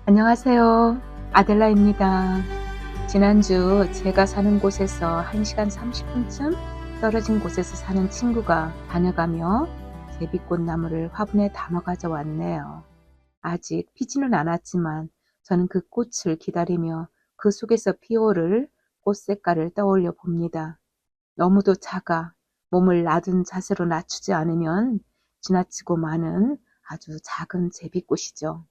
안녕하세요. 아델라입니다. 지난주 제가 사는 곳에서 1시간 30분쯤 떨어진 곳에서 사는 친구가 다녀가며 제비꽃 나무를 화분에 담아 가져왔네요. 아직 피지는 않았지만 저는 그 꽃을 기다리며 그 속에서 피어오를 꽃 색깔을 떠올려 봅니다. 너무도 작아 몸을 놔둔 자세로 낮추지 않으면 지나치고 많은 아주 작은 제비꽃이죠.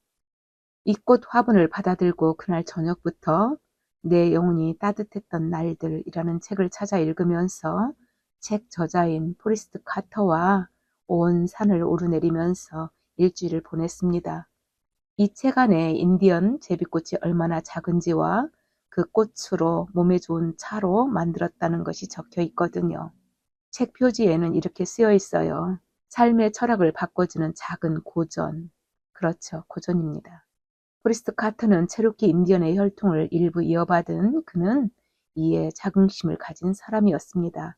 이 꽃 화분을 받아들고 그날 저녁부터 내 영혼이 따뜻했던 날들이라는 책을 찾아 읽으면서 책 저자인 포리스트 카터와 온 산을 오르내리면서 일주일을 보냈습니다. 이 책 안에 인디언 제비꽃이 얼마나 작은지와 그 꽃으로 몸에 좋은 차로 만들었다는 것이 적혀 있거든요. 책 표지에는 이렇게 쓰여 있어요. 삶의 철학을 바꿔주는 작은 고전. 그렇죠. 고전입니다. 포리스트 카터는 체로키 인디언의 혈통을 일부 이어받은 그는 이에 자긍심을 가진 사람이었습니다.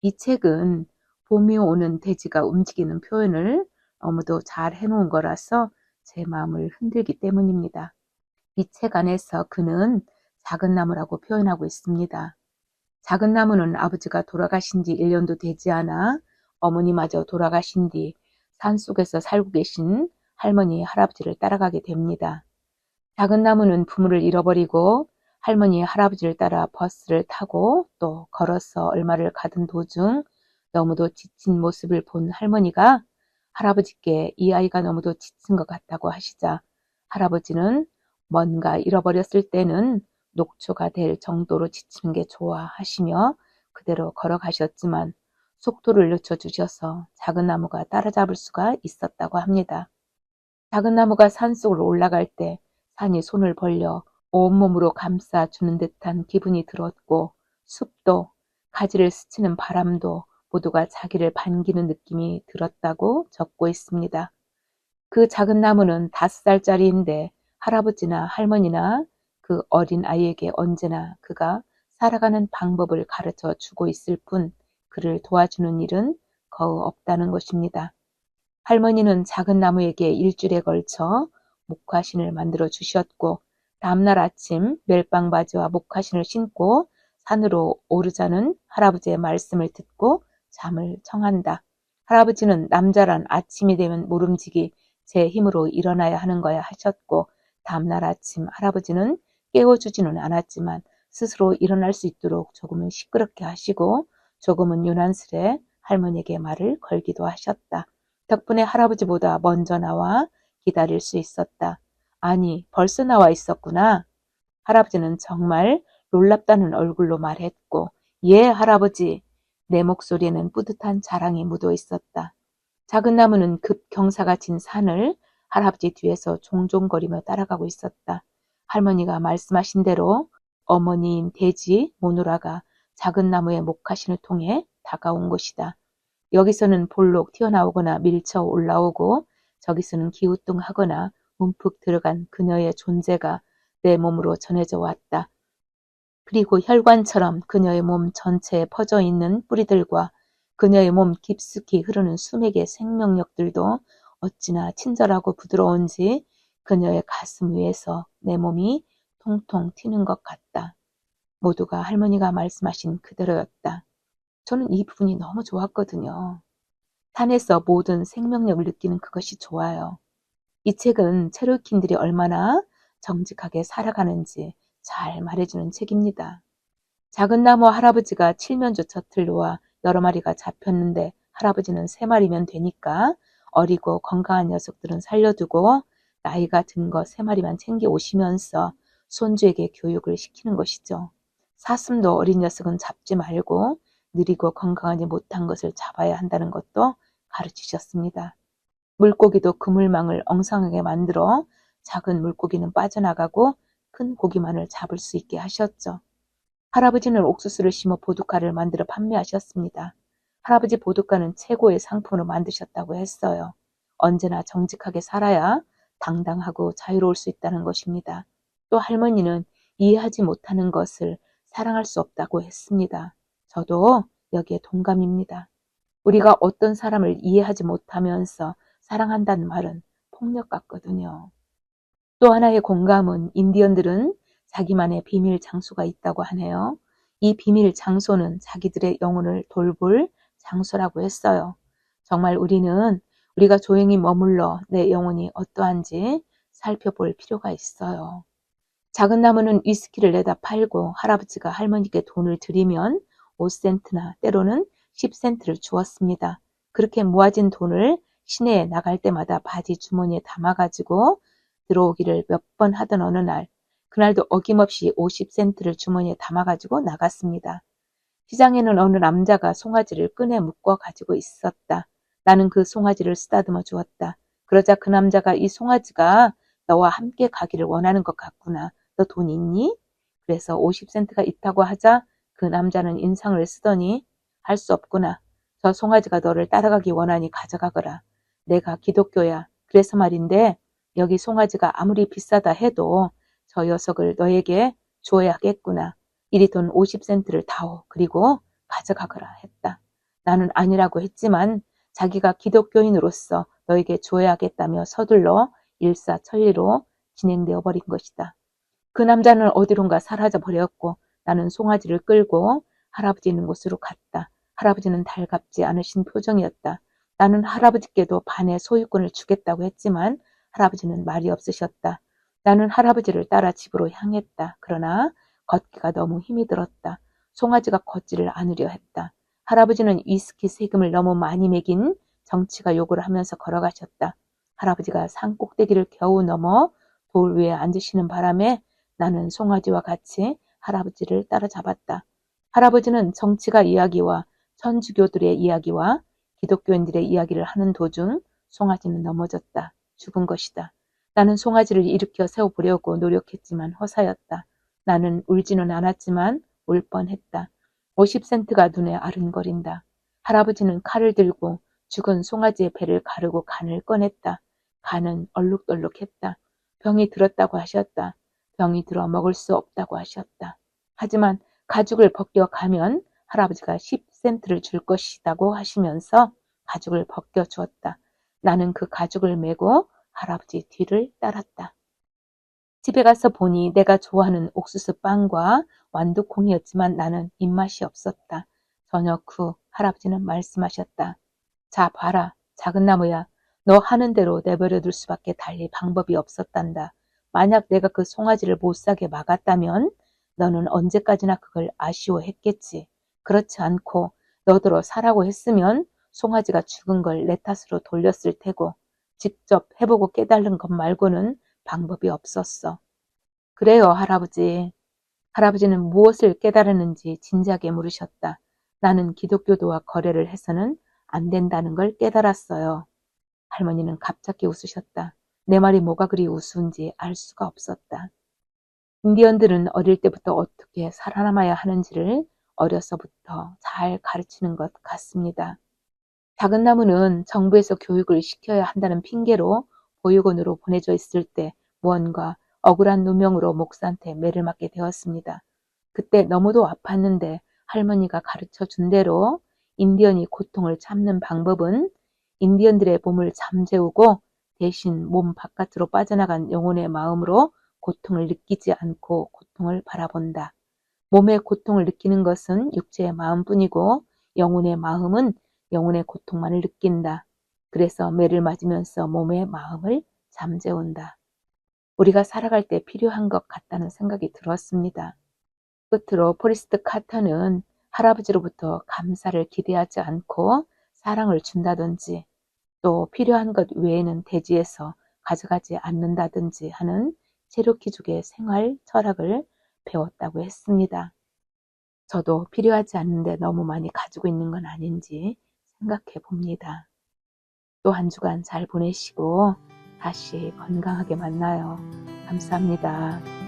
이 책은 봄이 오는 대지가 움직이는 표현을 너무도 잘 해놓은 거라서 제 마음을 흔들기 때문입니다. 이 책 안에서 그는 작은 나무라고 표현하고 있습니다. 작은 나무는 아버지가 돌아가신 지 1년도 되지 않아 어머니마저 돌아가신 뒤 산속에서 살고 계신 할머니, 할아버지를 따라가게 됩니다. 작은 나무는 부모를 잃어버리고 할머니, 할아버지를 따라 버스를 타고 또 걸어서 얼마를 가던 도중 너무도 지친 모습을 본 할머니가 할아버지께 이 아이가 너무도 지친 것 같다고 하시자 할아버지는 뭔가 잃어버렸을 때는 녹초가 될 정도로 지치는 게 좋아 하시며 그대로 걸어가셨지만 속도를 늦춰주셔서 작은 나무가 따라잡을 수가 있었다고 합니다. 작은 나무가 산속으로 올라갈 때 산이 손을 벌려 온몸으로 감싸주는 듯한 기분이 들었고 숲도 가지를 스치는 바람도 모두가 자기를 반기는 느낌이 들었다고 적고 있습니다. 그 작은 나무는 5살짜리인데 할아버지나 할머니나 그 어린 아이에게 언제나 그가 살아가는 방법을 가르쳐 주고 있을 뿐 그를 도와주는 일은 거의 없다는 것입니다. 할머니는 작은 나무에게 일주일에 걸쳐 목화신을 만들어 주셨고 다음날 아침 멜빵 바지와 목화신을 신고 산으로 오르자는 할아버지의 말씀을 듣고 잠을 청한다. 할아버지는 남자란 아침이 되면 모름지기 제 힘으로 일어나야 하는 거야 하셨고 다음날 아침 할아버지는 깨워주지는 않았지만 스스로 일어날 수 있도록 조금은 시끄럽게 하시고 조금은 유난스레 할머니에게 말을 걸기도 하셨다. 덕분에 할아버지보다 먼저 나와 기다릴 수 있었다. 아니, 벌써 나와 있었구나. 할아버지는 정말 놀랍다는 얼굴로 말했고, 예, 할아버지. 내 목소리에는 뿌듯한 자랑이 묻어 있었다. 작은 나무는 급 경사가 진 산을 할아버지 뒤에서 종종거리며 따라가고 있었다. 할머니가 말씀하신 대로 어머니인 돼지 모누라가 작은 나무의 목화신을 통해 다가온 것이다. 여기서는 볼록 튀어나오거나 밀쳐 올라오고 저기서는 기우뚱하거나 움푹 들어간 그녀의 존재가 내 몸으로 전해져 왔다. 그리고 혈관처럼 그녀의 몸 전체에 퍼져 있는 뿌리들과 그녀의 몸 깊숙이 흐르는 수맥의 생명력들도 어찌나 친절하고 부드러운지 그녀의 가슴 위에서 내 몸이 통통 튀는 것 같다. 모두가 할머니가 말씀하신 그대로였다. 저는 이 부분이 너무 좋았거든요. 산에서 모든 생명력을 느끼는 그것이 좋아요. 이 책은 체로킨들이 얼마나 정직하게 살아가는지 잘 말해주는 책입니다. 작은 나무 할아버지가 칠면조 젖을 놓아 여러 마리가 잡혔는데 할아버지는 3마리면 되니까 어리고 건강한 녀석들은 살려두고 나이가 든 것 3마리만 챙겨 오시면서 손주에게 교육을 시키는 것이죠. 사슴도 어린 녀석은 잡지 말고 느리고 건강하지 못한 것을 잡아야 한다는 것도 가르치셨습니다. 물고기도 그물망을 엉성하게 만들어 작은 물고기는 빠져나가고 큰 고기만을 잡을 수 있게 하셨죠. 할아버지는 옥수수를 심어 보드카를 만들어 판매하셨습니다. 할아버지 보드카는 최고의 상품으로 만드셨다고 했어요. 언제나 정직하게 살아야 당당하고 자유로울 수 있다는 것입니다. 또 할머니는 이해하지 못하는 것을 사랑할 수 없다고 했습니다. 저도 여기에 동감입니다. 우리가 어떤 사람을 이해하지 못하면서 사랑한다는 말은 폭력 같거든요. 또 하나의 공감은 인디언들은 자기만의 비밀 장소가 있다고 하네요. 이 비밀 장소는 자기들의 영혼을 돌볼 장소라고 했어요. 정말 우리가 조용히 머물러 내 영혼이 어떠한지 살펴볼 필요가 있어요. 작은 나무는 위스키를 내다 팔고 할아버지가 할머니께 돈을 드리면 5센트나 때로는 10센트를 주었습니다. 그렇게 모아진 돈을 시내에 나갈 때마다 바지 주머니에 담아가지고 들어오기를 몇 번 하던 어느 날, 그날도 어김없이 50센트를 주머니에 담아가지고 나갔습니다. 시장에는 어느 남자가 송아지를 끈에 묶어 가지고 있었다. 나는 그 송아지를 쓰다듬어 주었다. 그러자 그 남자가 이 송아지가 너와 함께 가기를 원하는 것 같구나. 너 돈 있니? 그래서 50센트가 있다고 하자 그 남자는 인상을 쓰더니 할 수 없구나. 저 송아지가 너를 따라가기 원하니 가져가거라. 내가 기독교야. 그래서 말인데 여기 송아지가 아무리 비싸다 해도 저 녀석을 너에게 줘야겠구나. 이리 돈 50센트를 다오. 그리고 가져가거라 했다. 나는 아니라고 했지만 자기가 기독교인으로서 너에게 줘야겠다며 서둘러 일사천리로 진행되어 버린 것이다. 그 남자는 어디론가 사라져 버렸고 나는 송아지를 끌고 할아버지 있는 곳으로 갔다. 할아버지는 달갑지 않으신 표정이었다. 나는 할아버지께도 반의 소유권을 주겠다고 했지만 할아버지는 말이 없으셨다. 나는 할아버지를 따라 집으로 향했다. 그러나 걷기가 너무 힘이 들었다. 송아지가 걷지를 않으려 했다. 할아버지는 위스키 세금을 너무 많이 매긴 정치가 요구를 하면서 걸어가셨다. 할아버지가 산 꼭대기를 겨우 넘어 돌 위에 앉으시는 바람에 나는 송아지와 같이 할아버지를 따라잡았다. 할아버지는 정치가 이야기와 천주교들의 이야기와 기독교인들의 이야기를 하는 도중 송아지는 넘어졌다. 죽은 것이다. 나는 송아지를 일으켜 세워보려고 노력했지만 허사였다. 나는 울지는 않았지만 울 뻔했다. 50센트가 눈에 아른거린다. 할아버지는 칼을 들고 죽은 송아지의 배를 가르고 간을 꺼냈다. 간은 얼룩덜룩했다. 병이 들었다고 하셨다. 병이 들어 먹을 수 없다고 하셨다. 하지만 가죽을 벗겨가면 할아버지가 10센트를 줄 것이라고 하시면서 가죽을 벗겨주었다. 나는 그 가죽을 메고 할아버지 뒤를 따랐다. 집에 가서 보니 내가 좋아하는 옥수수 빵과 완두콩이었지만 나는 입맛이 없었다. 저녁 후 할아버지는 말씀하셨다. 자, 봐라. 작은 나무야. 너 하는 대로 내버려 둘 수밖에 달리 방법이 없었단다. 만약 내가 그 송아지를 못 사게 막았다면 너는 언제까지나 그걸 아쉬워했겠지. 그렇지 않고 너더러 사라고 했으면 송아지가 죽은 걸 내 탓으로 돌렸을 테고 직접 해보고 깨달은 것 말고는 방법이 없었어. 그래요, 할아버지. 할아버지는 무엇을 깨달았는지 진지하게 물으셨다. 나는 기독교도와 거래를 해서는 안 된다는 걸 깨달았어요. 할머니는 갑자기 웃으셨다. 내 말이 뭐가 그리 우스운지 알 수가 없었다. 인디언들은 어릴 때부터 어떻게 살아남아야 하는지를 어려서부터 잘 가르치는 것 같습니다. 작은 나무는 정부에서 교육을 시켜야 한다는 핑계로 보육원으로 보내져 있을 때 무언가 억울한 누명으로 목사한테 매를 맞게 되었습니다. 그때 너무도 아팠는데 할머니가 가르쳐 준 대로 인디언이 고통을 참는 방법은 인디언들의 몸을 잠재우고 대신 몸 바깥으로 빠져나간 영혼의 마음으로 고통을 느끼지 않고 고통을 바라본다. 몸의 고통을 느끼는 것은 육체의 마음뿐이고 영혼의 마음은 영혼의 고통만을 느낀다. 그래서 매를 맞으면서 몸의 마음을 잠재운다. 우리가 살아갈 때 필요한 것 같다는 생각이 들었습니다. 끝으로 포리스트 카터는 할아버지로부터 감사를 기대하지 않고 사랑을 준다든지 또 필요한 것 외에는 대지에서 가져가지 않는다든지 하는 체로키족의 생활 철학을 배웠다고 했습니다. 저도 필요하지 않는데 너무 많이 가지고 있는 건 아닌지 생각해 봅니다. 또 한 주간 잘 보내시고 다시 건강하게 만나요. 감사합니다.